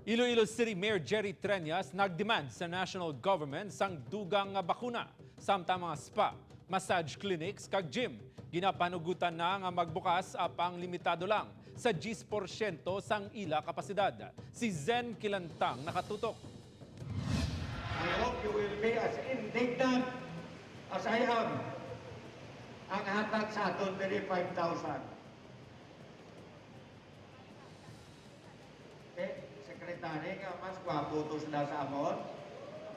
Iloilo City Mayor Jerry Treñas nagdemand sa national government sang dugang nga bakuna samtang mga spa, massage clinics kag gym. Ginapanugutan na nga magbukas apang limitado lang sa 10% sang ila kapasidad. Si Zen Kilantang nakatutok. I hope you will be as indignant as I am. Ang hatag sa aton diri 5,000. Sekretary nga mas gwapo to sila sa amon.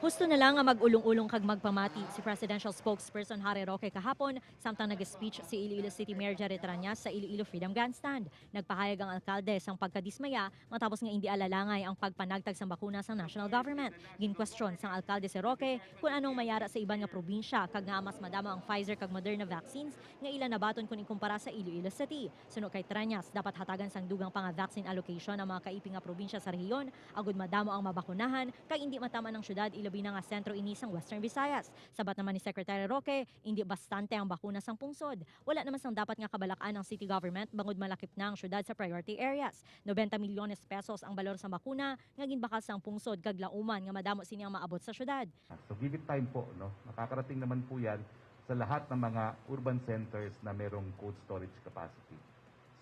Husto na lang nga mag-ulong-ulong kag magpamati si Presidential Spokesperson Harry Roque kahapon samtang nag-speech si Iloilo City Mayor Jerry Treñas sa Iloilo Freedom Grandstand. Nagpahayag ang alkalde sang pagkadismaya matapos nga hindi alalangay ang pagpanagtag sa bakuna sa national government. Ginkwestiyon sang alkalde si Roque kung anong mayara sa iban nga probinsya kag nga mas madamo ang Pfizer kag Moderna vaccines nga ilan nabaton kun ikumpara sa Iloilo City. Suno kay Treñas, dapat hatagan sang dugang pa nga vaccine allocation ang mga kaiping nga probinsya sa rehiyon agud madamo ang mabakunahan kag hindi matama ng syudad ilabi na nga sentro ini sang Western Visayas. Sabat naman ni Secretary Roque, hindi bastante ang bakuna sang pungsod. Wala naman sang dapat nga kabalakan ng city government bangod malakip na ang syudad sa priority areas. 90 milyones pesos ang balor sa bakuna nga ginbakal sang pungsod kag lauman nga madamo sini ang maabot sa syudad. So give it time po, no? Makakarating naman po yan sa lahat ng mga urban centers na merong cold storage capacity.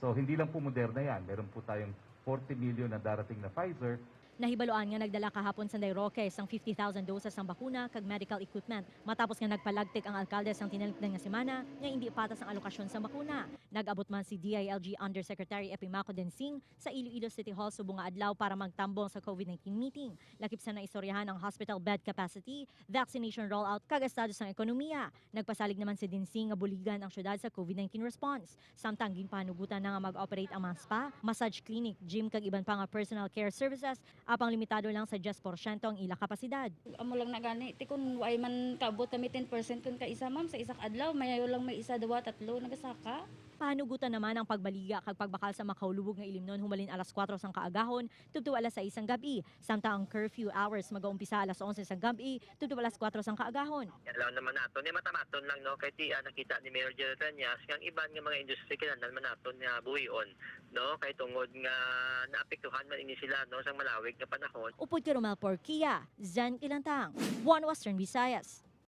So hindi lang po Moderna yan, meron po tayong 40 million na darating na Pfizer. Nahibaloan nga nagdala kahapon sa Roque sang 50,000 doses ng bakuna kag medical equipment matapos nga nagpalagtik ang alkalde sang tinalikdan nga semana nga hindi patas ang alokasyon sa bakuna. Nag-abot man si DILG Undersecretary Epimaco Densing sa Iloilo City Hall subong nga adlaw para magtambong sa COVID-19 meeting. Lakip sa naistoryahan ang hospital bed capacity, vaccination rollout kag estado sang ekonomiya. Nagpasalig naman si Densing nga buligan ang syudad sa COVID-19 response. Samtang ginpanugutan na nga mag-operate ang mga spa, massage clinic, gym kag iban pa nga personal care services apang limitado lang sa 10% ang ila kapasidad. Amo lang na gani, ti kun way man kaabot kami 10% kun ka isa ma'am sa isak adlaw, mayayo lang may isa, duwa, tatlo nagasaka. Pahanugutan naman ang pagbaliga kag pagbakal sa makaulubog nga ilimnon humalin alas 4 sang kaagahon tubto alas 6 sang gabi. Samtang ang curfew hours mag-uumpisa alas 11 sang gabi tubto alas 4 sang kaagahon. Alam naman natin, matamaton lang no kay nakita ni Mayor Jerry Treñas ang iban nga mga industry kinahanglan man naton nga buhion no kay tungod nga naapektuhan man ini sila no sang malawig nga panahon. Upod kay Romel Porquia, Zen Kilantang, One Western Visayas.